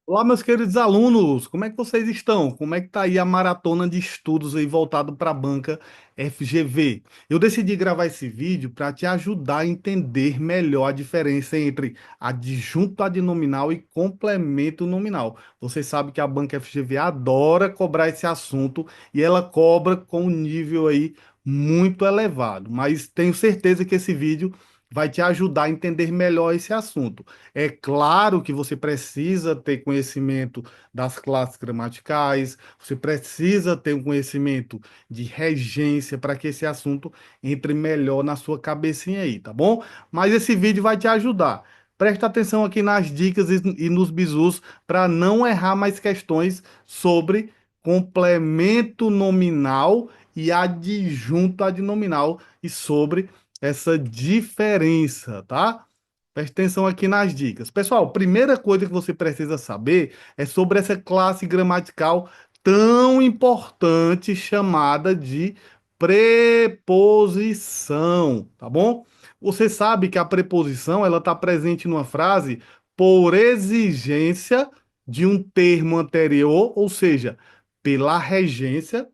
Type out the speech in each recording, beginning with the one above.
Olá, meus queridos alunos, como é que vocês estão? Como é que tá aí a maratona de estudos aí voltado para a banca FGV? Eu decidi gravar esse vídeo para te ajudar a entender melhor a diferença entre adjunto adnominal e complemento nominal. Você sabe que a banca FGV adora cobrar esse assunto e ela cobra com um nível aí muito elevado, mas tenho certeza que esse vídeo vai te ajudar a entender melhor esse assunto. É claro que você precisa ter conhecimento das classes gramaticais, você precisa ter um conhecimento de regência para que esse assunto entre melhor na sua cabecinha aí, tá bom? Mas esse vídeo vai te ajudar. Presta atenção aqui nas dicas e nos bizus para não errar mais questões sobre complemento nominal e adjunto adnominal e sobre essa diferença, tá? Preste atenção aqui nas dicas. Pessoal, primeira coisa que você precisa saber é sobre essa classe gramatical tão importante chamada de preposição, tá bom? Você sabe que a preposição ela está presente numa frase por exigência de um termo anterior, ou seja, pela regência,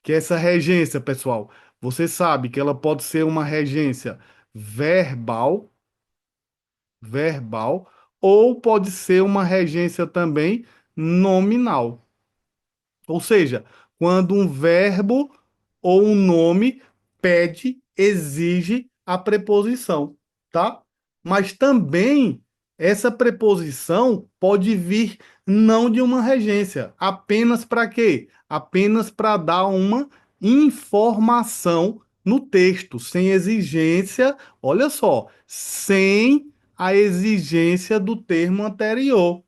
que essa regência, pessoal, você sabe que ela pode ser uma regência verbal, ou pode ser uma regência também nominal. Ou seja, quando um verbo ou um nome pede, exige a preposição, tá? Mas também essa preposição pode vir não de uma regência, apenas para quê? Apenas para dar uma informação no texto, sem exigência, olha só, sem a exigência do termo anterior.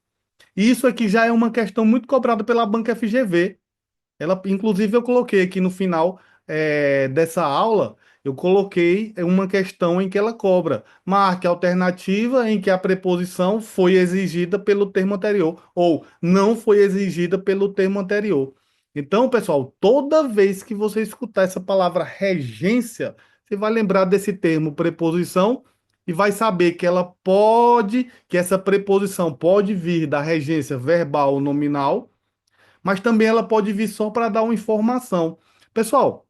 Isso aqui já é uma questão muito cobrada pela banca FGV. Ela, inclusive, eu coloquei aqui no final dessa aula, eu coloquei uma questão em que ela cobra. Marque a alternativa em que a preposição foi exigida pelo termo anterior ou não foi exigida pelo termo anterior. Então, pessoal, toda vez que você escutar essa palavra regência, você vai lembrar desse termo preposição e vai saber que que essa preposição pode vir da regência verbal ou nominal, mas também ela pode vir só para dar uma informação. Pessoal,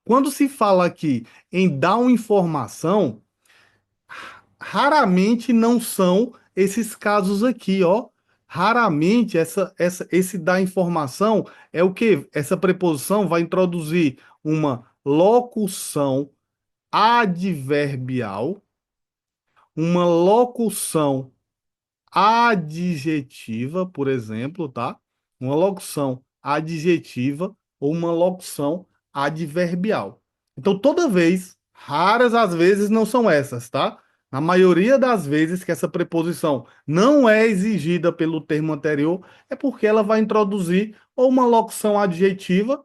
quando se fala aqui em dar uma informação, raramente não são esses casos aqui, ó. Raramente esse dar informação é o que? Essa preposição vai introduzir uma locução adverbial, uma locução adjetiva, por exemplo, tá? Uma locução adjetiva ou uma locução adverbial. Então, toda vez, raras as vezes não são essas, tá? Na maioria das vezes que essa preposição não é exigida pelo termo anterior, é porque ela vai introduzir ou uma locução adjetiva,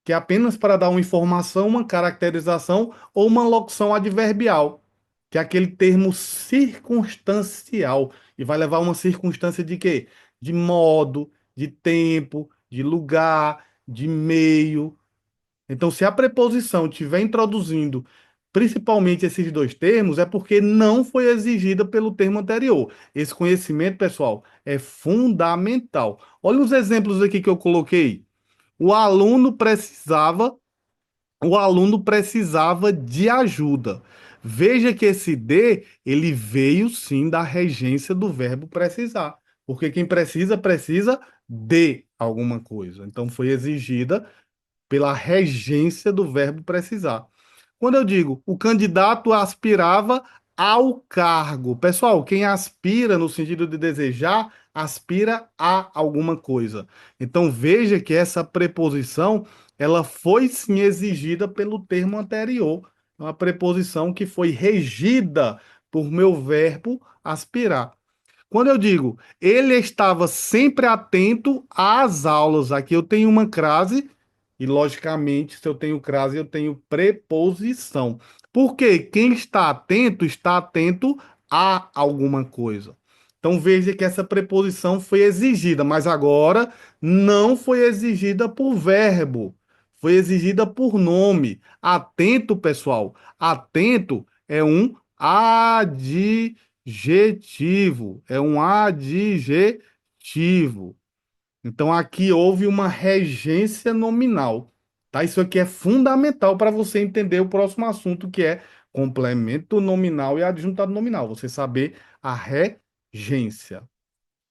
que é apenas para dar uma informação, uma caracterização, ou uma locução adverbial, que é aquele termo circunstancial, e vai levar uma circunstância de quê? De modo, de tempo, de lugar, de meio. Então, se a preposição estiver introduzindo principalmente esses dois termos, é porque não foi exigida pelo termo anterior. Esse conhecimento, pessoal, é fundamental. Olha os exemplos aqui que eu coloquei. O aluno precisava o aluno precisava de ajuda. Veja que esse de, ele veio sim da regência do verbo precisar, porque quem precisa, precisa de alguma coisa. Então foi exigida pela regência do verbo precisar. Quando eu digo o candidato aspirava ao cargo, pessoal, quem aspira no sentido de desejar, aspira a alguma coisa. Então veja que essa preposição, ela foi sim exigida pelo termo anterior, uma preposição que foi regida por meu verbo aspirar. Quando eu digo ele estava sempre atento às aulas, aqui eu tenho uma crase, e logicamente, se eu tenho crase, eu tenho preposição. Porque quem está atento a alguma coisa. Então veja que essa preposição foi exigida, mas agora não foi exigida por verbo, foi exigida por nome. Atento, pessoal, atento é um adjetivo, é um adjetivo, adjetivo. Então aqui houve uma regência nominal, tá? Isso aqui é fundamental para você entender o próximo assunto, que é complemento nominal e adjuntado nominal. Você saber a regência.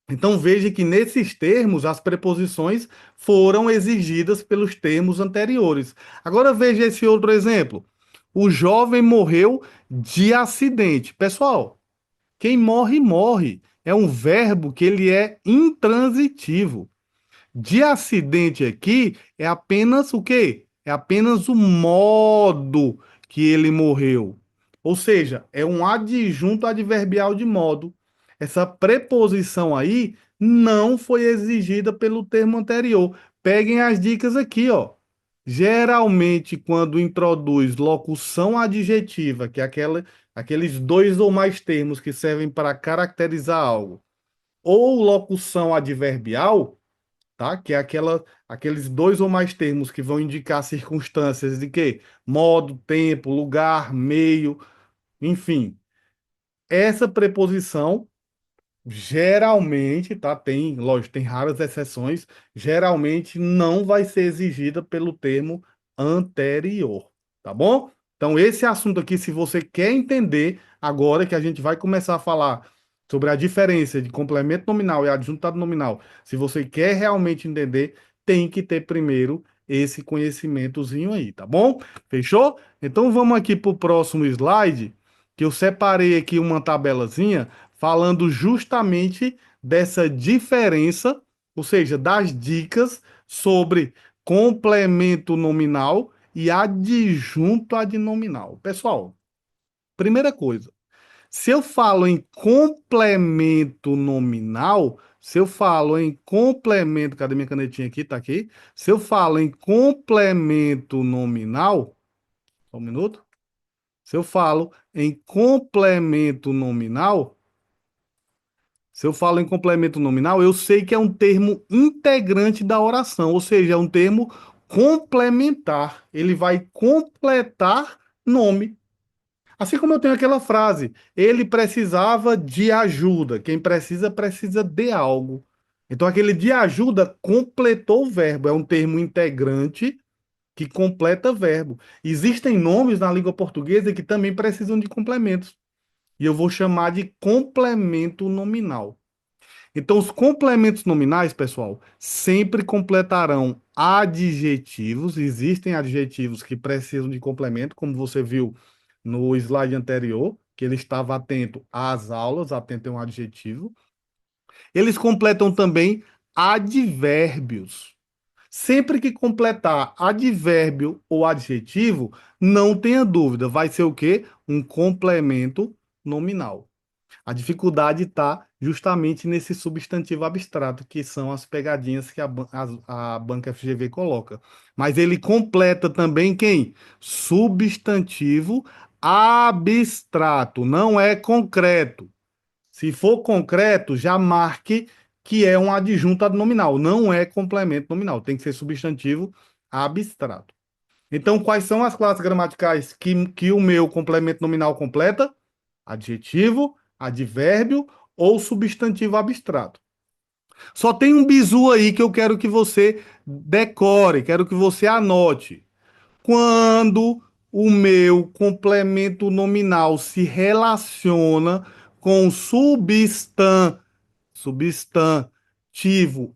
Então veja que nesses termos as preposições foram exigidas pelos termos anteriores. Agora veja esse outro exemplo. O jovem morreu de acidente. Pessoal, quem morre, morre. É um verbo que ele é intransitivo. De acidente aqui é apenas o quê? É apenas o modo que ele morreu. Ou seja, é um adjunto adverbial de modo. Essa preposição aí não foi exigida pelo termo anterior. Peguem as dicas aqui, ó. Geralmente, quando introduz locução adjetiva, que é aqueles dois ou mais termos que servem para caracterizar algo, ou locução adverbial, tá? Que é aqueles dois ou mais termos que vão indicar circunstâncias de quê? Modo, tempo, lugar, meio, enfim. Essa preposição geralmente, tá? Tem, lógico, tem raras exceções, geralmente não vai ser exigida pelo termo anterior, tá bom? Então, esse assunto aqui, se você quer entender, agora que a gente vai começar a falar sobre a diferença de complemento nominal e adjuntado nominal, se você quer realmente entender, tem que ter primeiro esse conhecimentozinho aí, tá bom? Fechou? Então, vamos aqui para o próximo slide, que eu separei aqui uma tabelazinha falando justamente dessa diferença, ou seja, das dicas sobre complemento nominal e adjunto adnominal. Pessoal, primeira coisa, se eu falo em complemento nominal, se eu falo em complemento, cadê minha canetinha aqui? Tá aqui. Se eu falo em complemento nominal, só um minuto. Se eu falo em complemento nominal, se eu falo em complemento nominal, eu sei que é um termo integrante da oração, ou seja, é um termo complementar. Ele vai completar nome. Assim como eu tenho aquela frase, ele precisava de ajuda. Quem precisa, precisa de algo. Então, aquele de ajuda completou o verbo. É um termo integrante que completa verbo. Existem nomes na língua portuguesa que também precisam de complementos. E eu vou chamar de complemento nominal. Então, os complementos nominais, pessoal, sempre completarão adjetivos. Existem adjetivos que precisam de complemento, como você viu no slide anterior, que ele estava atento às aulas, atento é um adjetivo. Eles completam também advérbios. Sempre que completar advérbio ou adjetivo, não tenha dúvida, vai ser o quê? Um complemento nominal. A dificuldade está justamente nesse substantivo abstrato, que são as pegadinhas que a banca FGV coloca. Mas ele completa também quem? Substantivo abstrato, não é concreto. Se for concreto, já marque que é um adjunto nominal, não é complemento nominal, tem que ser substantivo abstrato. Então, quais são as classes gramaticais que o meu complemento nominal completa? Adjetivo, advérbio ou substantivo abstrato. Só tem um bizu aí que eu quero que você decore, quero que você anote. Quando o meu complemento nominal se relaciona com substantivo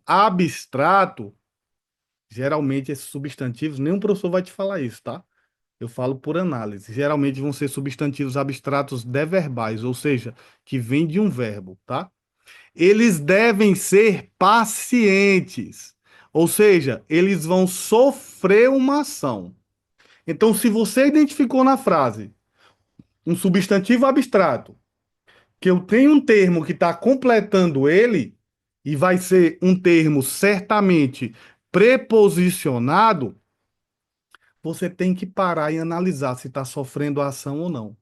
abstrato, geralmente esses substantivos, nenhum professor vai te falar isso, tá? Eu falo por análise. Geralmente vão ser substantivos abstratos deverbais, ou seja, que vêm de um verbo, tá? Eles devem ser pacientes, ou seja, eles vão sofrer uma ação. Então, se você identificou na frase um substantivo abstrato, que eu tenho um termo que está completando ele, e vai ser um termo certamente preposicionado, você tem que parar e analisar se está sofrendo a ação ou não.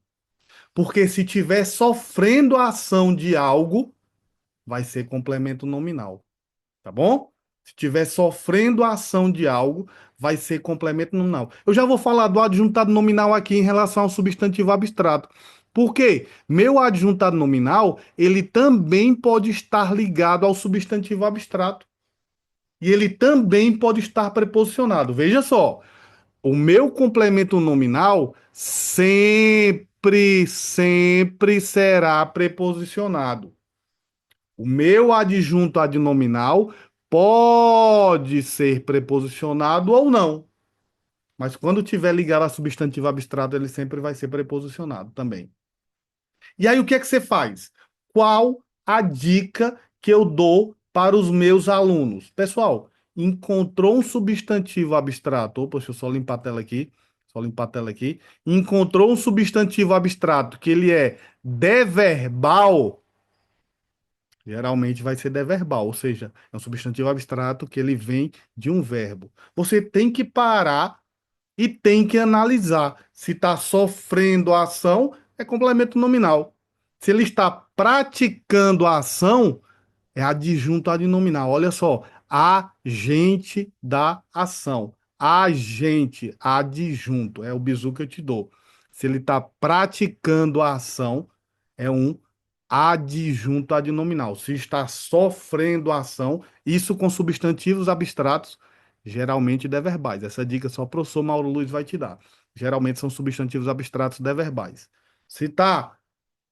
Porque se tiver sofrendo a ação de algo, vai ser complemento nominal, tá bom? Se tiver sofrendo a ação de algo, vai ser complemento nominal. Eu já vou falar do adjuntado nominal aqui em relação ao substantivo abstrato. Por quê? Meu adjuntado nominal, ele também pode estar ligado ao substantivo abstrato. E ele também pode estar preposicionado. Veja só, o meu complemento nominal sempre será preposicionado. O meu adjunto adnominal pode ser preposicionado ou não. Mas quando tiver ligado a substantivo abstrato, ele sempre vai ser preposicionado também. E aí, o que é que você faz? Qual a dica que eu dou para os meus alunos? Pessoal, encontrou um substantivo abstrato. Opa, deixa eu só limpar a tela aqui. Só limpar a tela aqui. Encontrou um substantivo abstrato que ele é deverbal. Geralmente vai ser deverbal, ou seja, é um substantivo abstrato que ele vem de um verbo. Você tem que parar e tem que analisar se está sofrendo a ação, é complemento nominal. Se ele está praticando a ação, é adjunto adnominal. Olha só, agente da ação. Agente, adjunto, é o bizu que eu te dou. Se ele está praticando a ação, é um adjunto adnominal. Se está sofrendo a ação, isso com substantivos abstratos, geralmente deverbais. Essa dica só o professor Mauro Luiz vai te dar. Geralmente são substantivos abstratos deverbais. Se está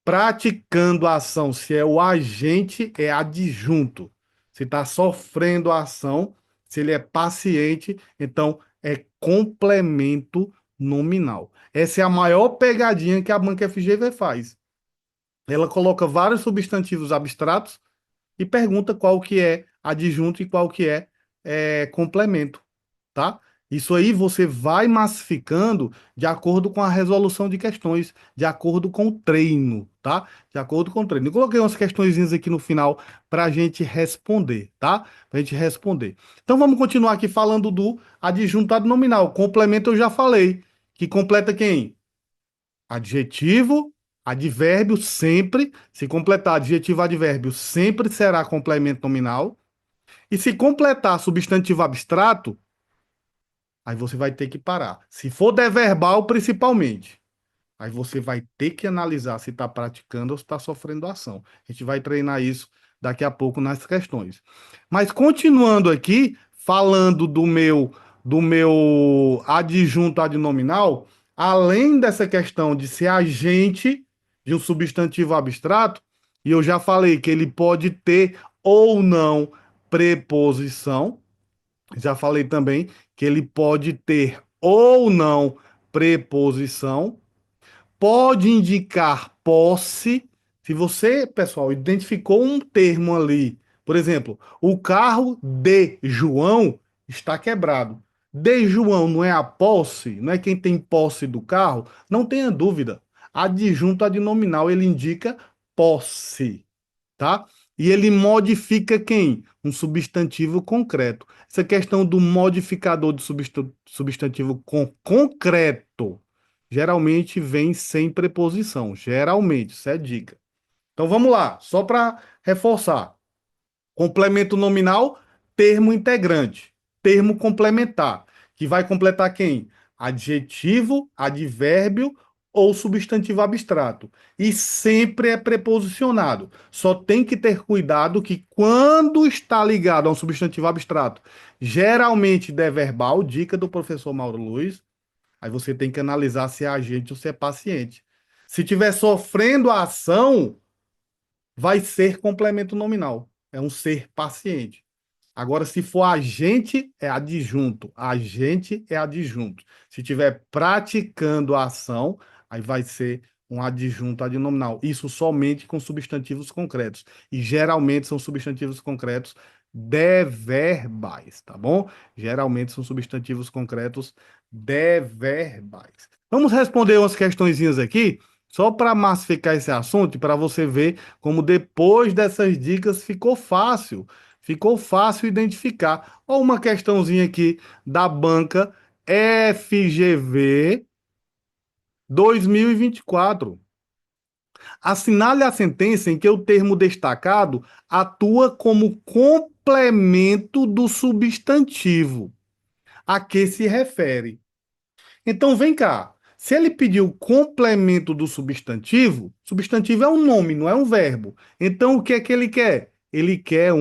praticando a ação, se é o agente, é adjunto. Se está sofrendo a ação, se ele é paciente, então é complemento nominal. Essa é a maior pegadinha que a banca FGV faz. Ela coloca vários substantivos abstratos e pergunta qual que é adjunto e qual que é complemento, tá? Isso aí você vai massificando de acordo com a resolução de questões, de acordo com o treino, tá? De acordo com o treino. Eu coloquei umas questõezinhas aqui no final para a gente responder, tá? Para a gente responder. Então vamos continuar aqui falando do adjuntado nominal. Complemento eu já falei, que completa quem? Adjetivo, advérbio sempre. Se completar adjetivo, advérbio sempre será complemento nominal. E se completar substantivo abstrato, aí você vai ter que parar. Se for deverbal, principalmente. Aí você vai ter que analisar se está praticando ou se está sofrendo ação. A gente vai treinar isso daqui a pouco nas questões. Mas continuando aqui, falando do meu adjunto adnominal, além dessa questão de ser agente de um substantivo abstrato, e eu já falei que ele pode ter ou não preposição, já falei também que ele pode ter ou não preposição, pode indicar posse. Se você, pessoal, identificou um termo ali, por exemplo, o carro de João está quebrado. De João não é a posse, não é quem tem posse do carro? Não tenha dúvida. Adjunto adnominal, ele indica posse, tá? E ele modifica quem? Um substantivo concreto. Essa questão do modificador de substantivo concreto geralmente vem sem preposição. Geralmente, isso é dica. Então vamos lá, só para reforçar. Complemento nominal, termo integrante. Termo complementar, que vai completar quem? Adjetivo, advérbio ou substantivo abstrato. E sempre é preposicionado. Só tem que ter cuidado que quando está ligado a um substantivo abstrato, geralmente deverbal, dica do professor Mauro Luiz, aí você tem que analisar se é agente ou se é paciente. Se estiver sofrendo a ação, vai ser complemento nominal. É um ser paciente. Agora, se for agente, é adjunto. Agente é adjunto. Se estiver praticando a ação, aí vai ser um adjunto adnominal. Isso somente com substantivos concretos. E geralmente são substantivos concretos deverbais, tá bom? Geralmente são substantivos concretos deverbais. Vamos responder umas questõezinhas aqui, só para massificar esse assunto e para você ver como depois dessas dicas ficou fácil. Ficou fácil identificar. Olha uma questãozinha aqui da banca FGV 2024. Assinale a sentença em que o termo destacado atua como complemento do substantivo a que se refere. Então, vem cá. Se ele pediu complemento do substantivo é um nome, não é um verbo. Então, o que é que ele quer? Ele quer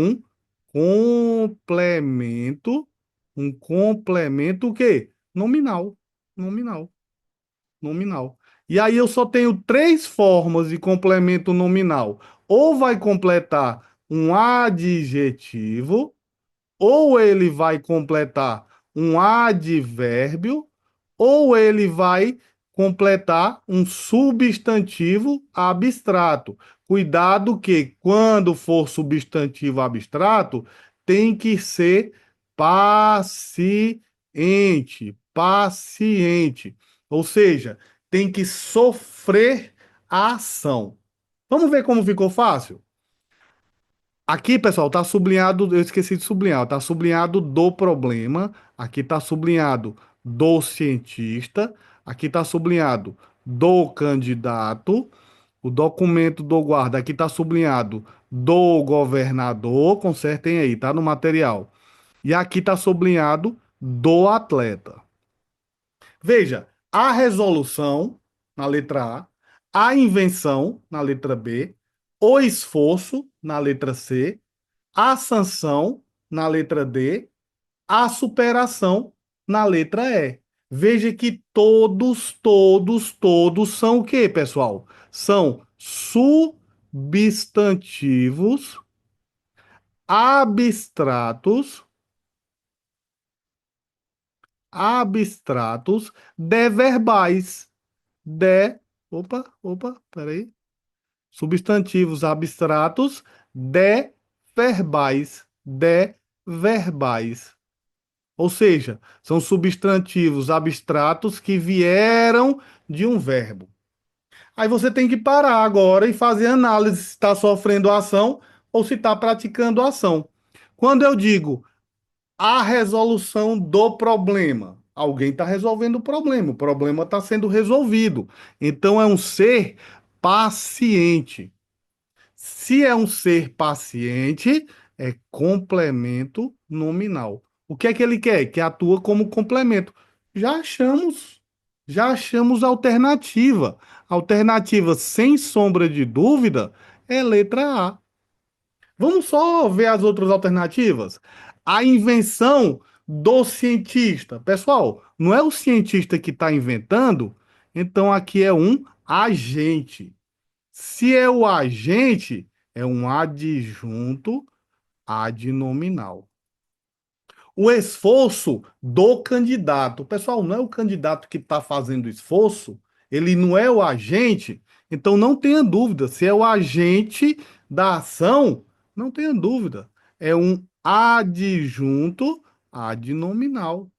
complemento, um complemento o quê? Nominal, nominal, nominal. E aí eu só tenho três formas de complemento nominal. Ou vai completar um adjetivo, ou ele vai completar um advérbio, ou ele vai completar um substantivo abstrato. Cuidado que, quando for substantivo abstrato, tem que ser paciente, paciente. Ou seja, tem que sofrer a ação. Vamos ver como ficou fácil? Aqui, pessoal, tá sublinhado, eu esqueci de sublinhar, tá sublinhado do problema, aqui tá sublinhado do cientista, aqui tá sublinhado do candidato, o documento do guarda, aqui tá sublinhado do governador, consertem aí, tá no material. E aqui tá sublinhado do atleta. Veja, a resolução na letra a invenção na letra B, o esforço na letra C, a sanção na letra D, a superação na letra E. Veja que todos são o quê, pessoal? São substantivos abstratos, abstratos de verbais. De, peraí. Substantivos abstratos de verbais, de verbais. Ou seja, são substantivos abstratos que vieram de um verbo. Aí você tem que parar agora e fazer análise se está sofrendo ação ou se está praticando ação. Quando eu digo a resolução do problema, alguém está resolvendo o problema está sendo resolvido. Então é um ser paciente. Se é um ser paciente, é complemento nominal. O que é que ele quer? Que atua como complemento. Já achamos, já achamos alternativa. Alternativa, sem sombra de dúvida, é letra A. Vamos só ver as outras alternativas. A invenção do cientista. Pessoal, não é o cientista que está inventando, então aqui é um agente. Se é o agente, é um adjunto adnominal. O esforço do candidato. Pessoal, não é o candidato que está fazendo esforço, ele não é o agente, então não tenha dúvida. Se é o agente da ação, não tenha dúvida. É um adjunto adnominal.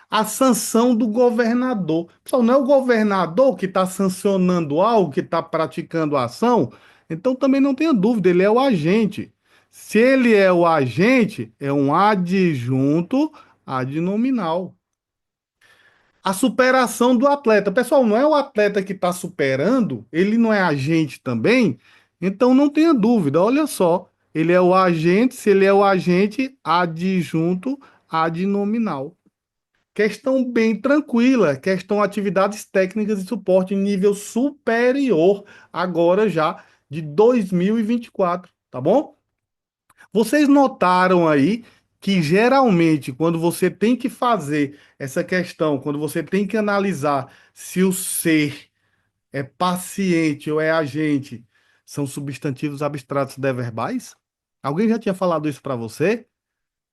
A sanção do governador. Pessoal, não é o governador que está sancionando algo, que está praticando a ação? Então também não tenha dúvida, ele é o agente. Se ele é o agente, é um adjunto adnominal. A superação do atleta. Pessoal, não é o atleta que está superando, ele não é agente também? Então não tenha dúvida, olha só. Ele é o agente, se ele é o agente, adjunto adnominal. Questão bem tranquila, questão atividades técnicas de suporte em nível superior, agora já de 2024, tá bom? Vocês notaram aí que geralmente quando você tem que fazer essa questão, quando você tem que analisar se o ser é paciente ou é agente, são substantivos abstratos deverbais? Alguém já tinha falado isso para você?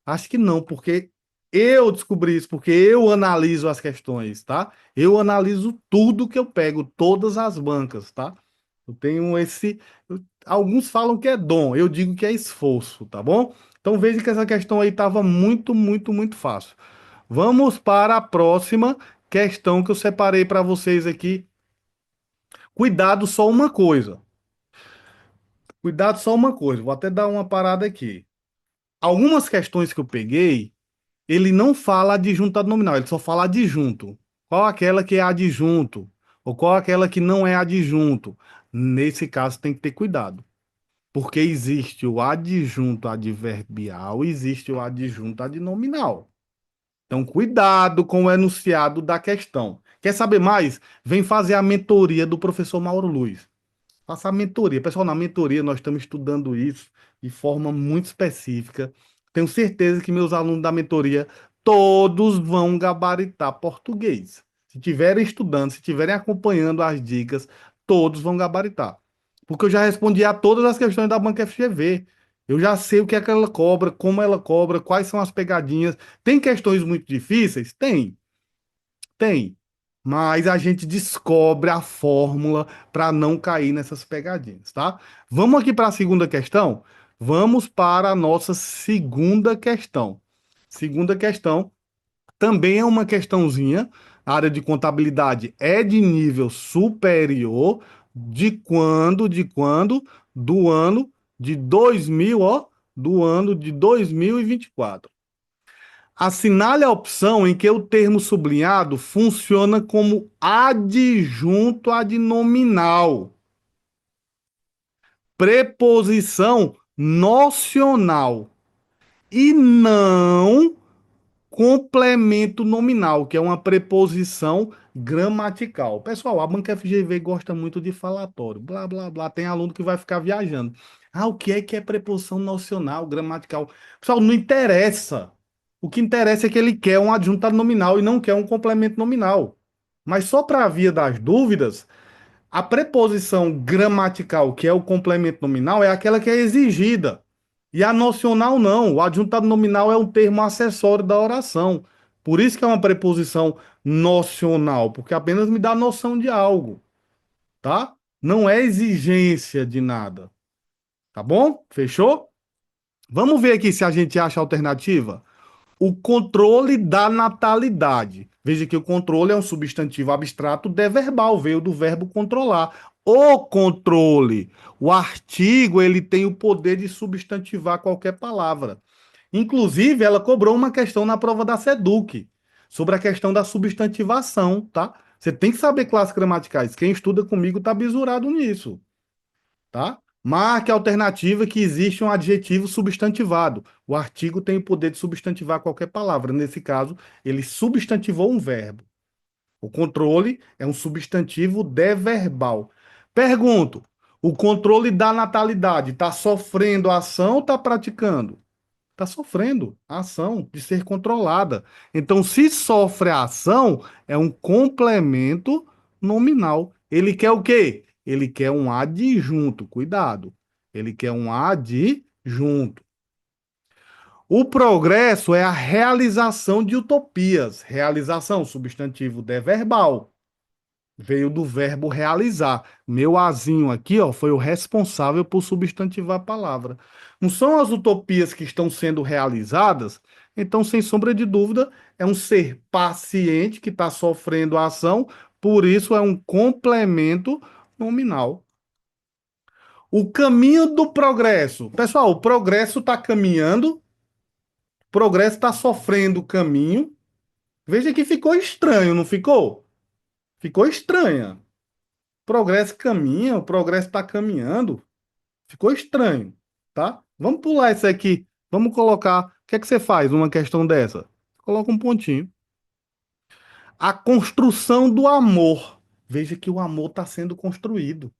Acho que não, porque eu descobri isso, porque eu analiso as questões, tá? Eu analiso tudo que eu pego, todas as bancas, tá? Eu tenho esse. Alguns falam que é dom, eu digo que é esforço, tá bom? Então veja que essa questão aí estava muito fácil. Vamos para a próxima questão que eu separei para vocês aqui. Cuidado só uma coisa. Cuidado só uma coisa. Vou até dar uma parada aqui. Algumas questões que eu peguei ele não fala adjunto nominal, ele só fala adjunto. Qual aquela que é adjunto? Ou qual aquela que não é adjunto? Nesse caso tem que ter cuidado, porque existe o adjunto adverbial, existe o adjunto adnominal. Então, cuidado com o enunciado da questão. Quer saber mais? Vem fazer a mentoria do professor Mauro Luiz. Faça a mentoria. Pessoal, na mentoria nós estamos estudando isso de forma muito específica. Tenho certeza que meus alunos da mentoria todos vão gabaritar português. Se estiverem estudando, se estiverem acompanhando as dicas, todos vão gabaritar. Porque eu já respondi a todas as questões da banca FGV. Eu já sei o que ela cobra, como ela cobra, quais são as pegadinhas. Tem questões muito difíceis? Tem. Tem, mas a gente descobre a fórmula para não cair nessas pegadinhas, tá? Vamos aqui para a segunda questão? Vamos para a nossa segunda questão. Segunda questão também é uma questãozinha. A área de contabilidade é de nível superior. De quando? De quando? Do ano de 2000, ó, do ano de 2024. Assinale a opção em que o termo sublinhado funciona como adjunto adnominal, preposição nocional e não complemento nominal, que é uma preposição gramatical. Pessoal, a banca FGV gosta muito de falatório, blá, blá, blá. Tem aluno que vai ficar viajando. Ah, o que é preposição nocional, gramatical? Pessoal, não interessa. O que interessa é que ele quer um adjunto nominal e não quer um complemento nominal. Mas só para a via das dúvidas, a preposição gramatical, que é o complemento nominal, é aquela que é exigida. E a nocional não. O adjuntado nominal é um termo acessório da oração. Por isso que é uma preposição nocional, porque apenas me dá noção de algo, tá? Não é exigência de nada, tá bom? Fechou? Vamos ver aqui se a gente acha a alternativa. O controle da natalidade. Veja que o controle é um substantivo abstrato deverbal, veio do verbo controlar. O controle, o artigo, ele tem o poder de substantivar qualquer palavra. Inclusive, ela cobrou uma questão na prova da SEDUC sobre a questão da substantivação, tá? Você tem que saber classes gramaticais. Quem estuda comigo está bisurado nisso, tá? Marque a alternativa que existe um adjetivo substantivado. O artigo tem o poder de substantivar qualquer palavra. Nesse caso, ele substantivou um verbo. O controle é um substantivo deverbal. Pergunto: o controle da natalidade está sofrendo a ação ou está praticando? Está sofrendo a ação de ser controlada. Então, se sofre a ação, é um complemento nominal. Ele quer o quê? Ele quer um adjunto. Cuidado. Ele quer um adjunto. O progresso é a realização de utopias. Realização, substantivo deverbal. Veio do verbo realizar. Meu azinho aqui, ó, foi o responsável por substantivar a palavra. Não são as utopias que estão sendo realizadas? Então, sem sombra de dúvida, é um ser paciente que está sofrendo a ação, por isso é um complemento nominal. O caminho do progresso. Pessoal, o progresso está caminhando, o progresso está sofrendo o caminho. Veja que ficou estranho, não ficou? Ficou estranha. Progresso caminha, o progresso está caminhando. Ficou estranho, tá? Vamos pular isso aqui. Vamos colocar. O que é que você faz numa questão dessa? Coloca um pontinho. A construção do amor. Veja que o amor está sendo construído.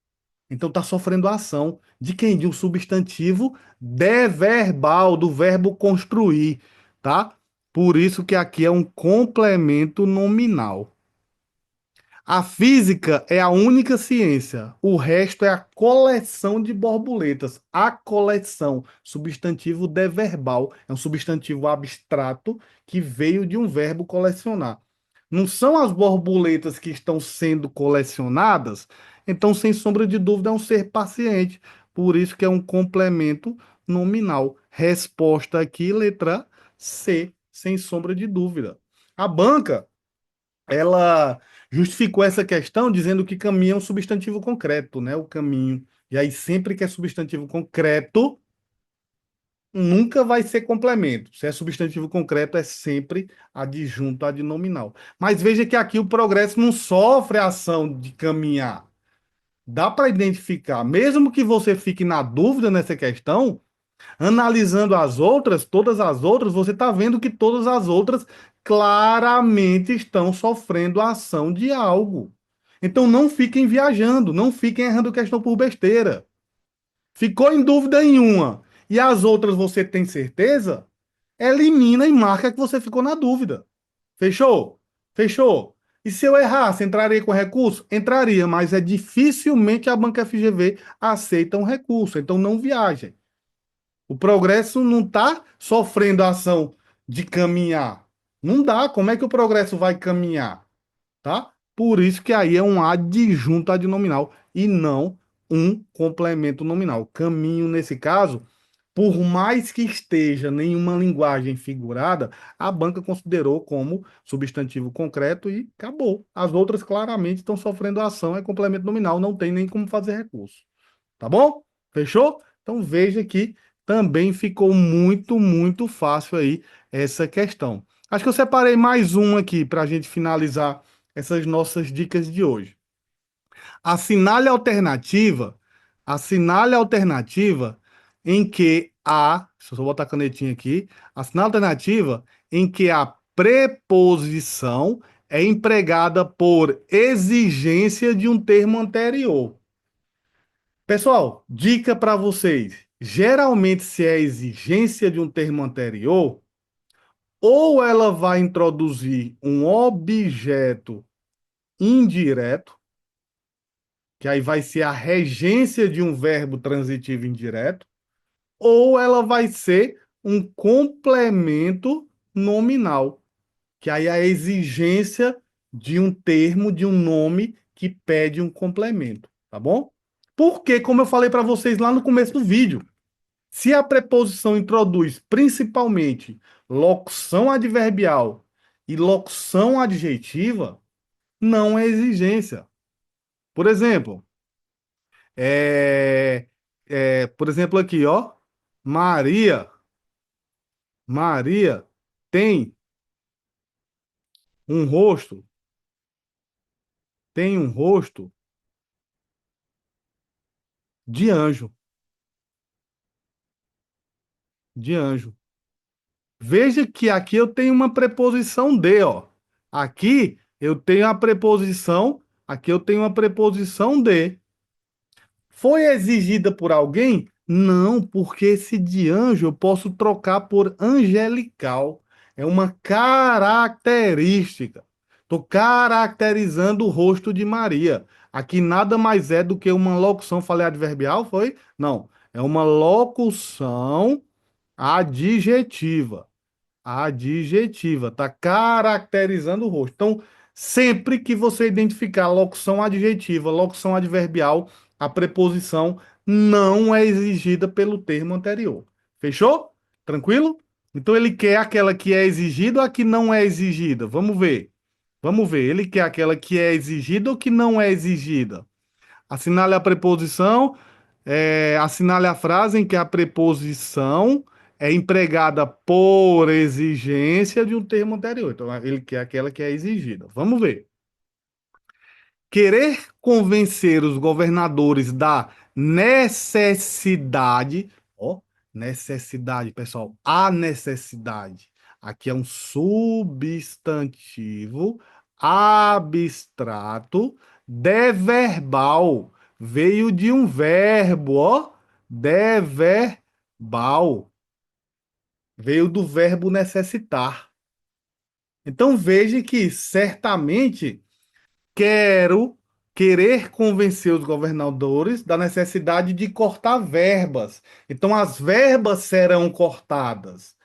Então está sofrendo a ação. De quem? De um substantivo deverbal, do verbo construir, tá? Por isso que aqui é um complemento nominal. A física é a única ciência. O resto é a coleção de borboletas. A coleção, substantivo deverbal, é um substantivo abstrato que veio de um verbo colecionar. Não são as borboletas que estão sendo colecionadas, então, sem sombra de dúvida, é um ser paciente. Por isso que é um complemento nominal. Resposta aqui, letra C, sem sombra de dúvida. A banca ela justificou essa questão dizendo que caminho é um substantivo concreto, né? O caminho. E aí, sempre que é substantivo concreto, nunca vai ser complemento. Se é substantivo concreto, é sempre adjunto adnominal. Mas veja que aqui o progresso não sofre a ação de caminhar. Dá para identificar, mesmo que você fique na dúvida nessa questão, analisando as outras, todas as outras, você está vendo que todas as outras claramente estão sofrendo a ação de algo. Então não fiquem viajando, não fiquem errando questão por besteira. Ficou em dúvida em uma e as outras você tem certeza? Elimina e marca que você ficou na dúvida. Fechou? Fechou. E se eu errasse, entraria com recurso? Entraria, mas é dificilmente a banca FGV aceita um recurso. Então não viajem. O progresso não está sofrendo a ação de caminhar. Não dá. Como é que o progresso vai caminhar? Tá? Por isso que aí é um adjunto adnominal e não um complemento nominal. Caminho, nesse caso, por mais que esteja nenhuma linguagem figurada, a banca considerou como substantivo concreto e acabou. As outras claramente estão sofrendo ação, é complemento nominal, não tem nem como fazer recurso. Tá bom? Fechou? Então veja que também ficou muito, muito fácil aí essa questão. Acho que eu separei mais um aqui para a gente finalizar essas nossas dicas de hoje. Assinale assinale a alternativa em que deixa eu só botar a canetinha aqui, assinale a alternativa em que a preposição é empregada por exigência de um termo anterior. Pessoal, dica para vocês. Geralmente, se é exigência de um termo anterior, ou ela vai introduzir um objeto indireto, que aí vai ser a regência de um verbo transitivo indireto, ou ela vai ser um complemento nominal, que aí é a exigência de um termo, de um nome que pede um complemento, tá bom? Porque, como eu falei para vocês lá no começo do vídeo, se a preposição introduz principalmente locução adverbial e locução adjetiva, não é exigência. Por exemplo, por exemplo aqui, ó, Maria, Maria tem um rosto, tem um rosto de anjo, de anjo. Veja que aqui eu tenho uma preposição de, ó. Aqui eu tenho uma preposição de. Foi exigida por alguém? Não, porque esse de anjo eu posso trocar por angelical. É uma característica. Estou caracterizando o rosto de Maria. Aqui nada mais é do que uma locução, falei adverbial, foi? Não, é uma locução adjetiva. Adjetiva, está caracterizando o rosto. Então, sempre que você identificar locução adjetiva, locução adverbial, a preposição não é exigida pelo termo anterior. Fechou? Tranquilo? Então, ele quer aquela que é exigida ou a que não é exigida? Vamos ver. Vamos ver. Ele quer aquela que é exigida ou que não é exigida? Assinale a preposição, assinale a frase em que a preposição é empregada por exigência de um termo anterior. Então, ele quer aquela que é exigida. Vamos ver. Querer convencer os governadores da necessidade, ó, necessidade, pessoal, a necessidade. Aqui é um substantivo abstrato deverbal. Veio de um verbo, ó, deverbal. Veio do verbo necessitar. Então veja que certamente querer convencer os governadores da necessidade de cortar verbas. Então, as verbas serão cortadas.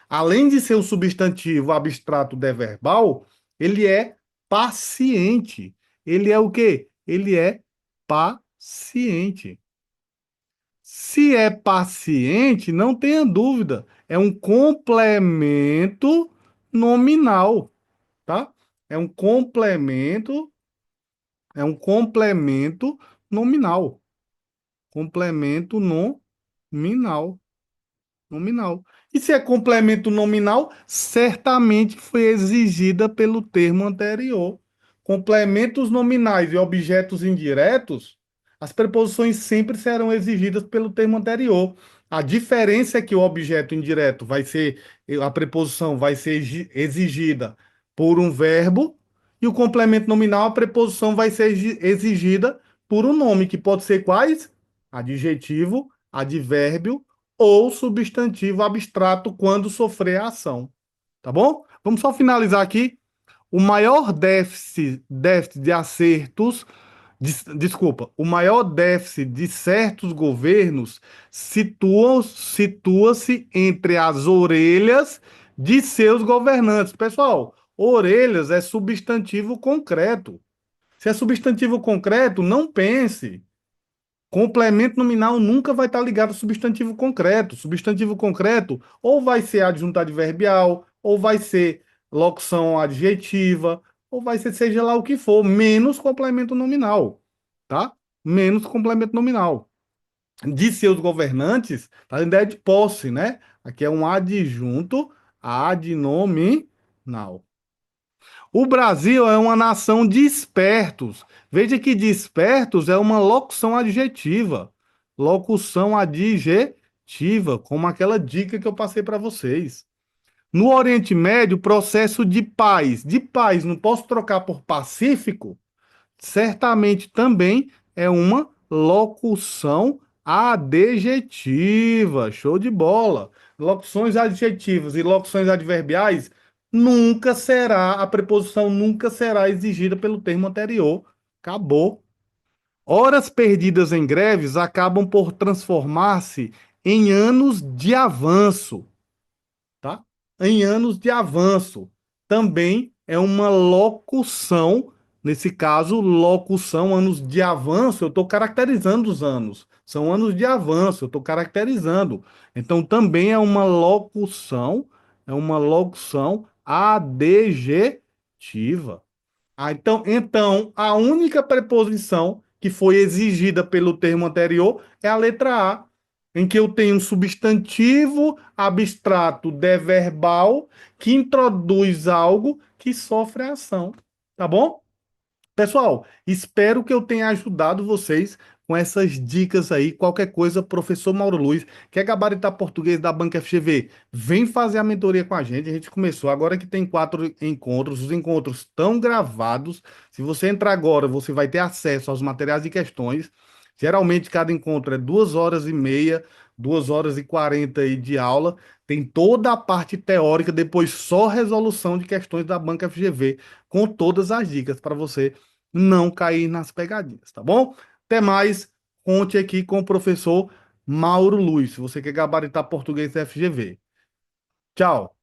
Além de ser um substantivo abstrato deverbal, ele é paciente. Ele é o quê? Ele é paciente. Se é paciente, não tenha dúvida, é um complemento nominal, tá? É um complemento É um complemento nominal. Complemento nominal. Nominal. E se é complemento nominal, certamente foi exigida pelo termo anterior. Complementos nominais e objetos indiretos, as preposições sempre serão exigidas pelo termo anterior. A diferença é que o objeto indireto vai ser, a preposição vai ser exigida por um verbo, e o complemento nominal, a preposição vai ser exigida por um nome, que pode ser quais? Adjetivo, advérbio ou substantivo abstrato quando sofrer a ação. Tá bom? Vamos só finalizar aqui. O maior déficit de acertos, desculpa, o maior déficit de certos governos situa-se entre as orelhas de seus governantes. Pessoal, orelhas é substantivo concreto. Se é substantivo concreto, não pense. Complemento nominal nunca vai estar ligado ao substantivo concreto. Substantivo concreto ou vai ser adjunto adverbial, ou vai ser locução adjetiva, ou vai ser seja lá o que for, menos complemento nominal, tá? Menos complemento nominal. De seus governantes, tá a ideia de posse, né? Aqui é um adjunto adnominal. O Brasil é uma nação de espertos. Veja que de espertos é uma locução adjetiva. Locução adjetiva, como aquela dica que eu passei para vocês. No Oriente Médio, processo de paz, não posso trocar por pacífico? Certamente também é uma locução adjetiva. Show de bola. Locuções adjetivas e locuções adverbiais a preposição nunca será exigida pelo termo anterior. Acabou. Horas perdidas em greves acabam por transformar-se em anos de avanço, tá? Em anos de avanço. Também é uma locução, nesse caso, locução, anos de avanço, eu estou caracterizando os anos. São anos de avanço, eu estou caracterizando. Então, também é uma locução adjetiva. Então, a única preposição que foi exigida pelo termo anterior é a letra A, em que eu tenho um substantivo abstrato deverbal que introduz algo que sofre a ação. Tá bom? Pessoal, espero que eu tenha ajudado vocês com essas dicas aí. Qualquer coisa, professor Mauro Luiz, quer gabaritar português da Banca FGV, vem fazer a mentoria com a gente. A gente começou agora que tem 4 encontros. Os encontros estão gravados. Se você entrar agora, você vai ter acesso aos materiais e questões. Geralmente, cada encontro é 2 horas e meia, 2 horas e 40 aí de aula. Tem toda a parte teórica, depois só resolução de questões da Banca FGV, com todas as dicas para você não cair nas pegadinhas, tá bom? Até mais, conte aqui com o professor Mauro Luiz, se você quer gabaritar português FGV. Tchau!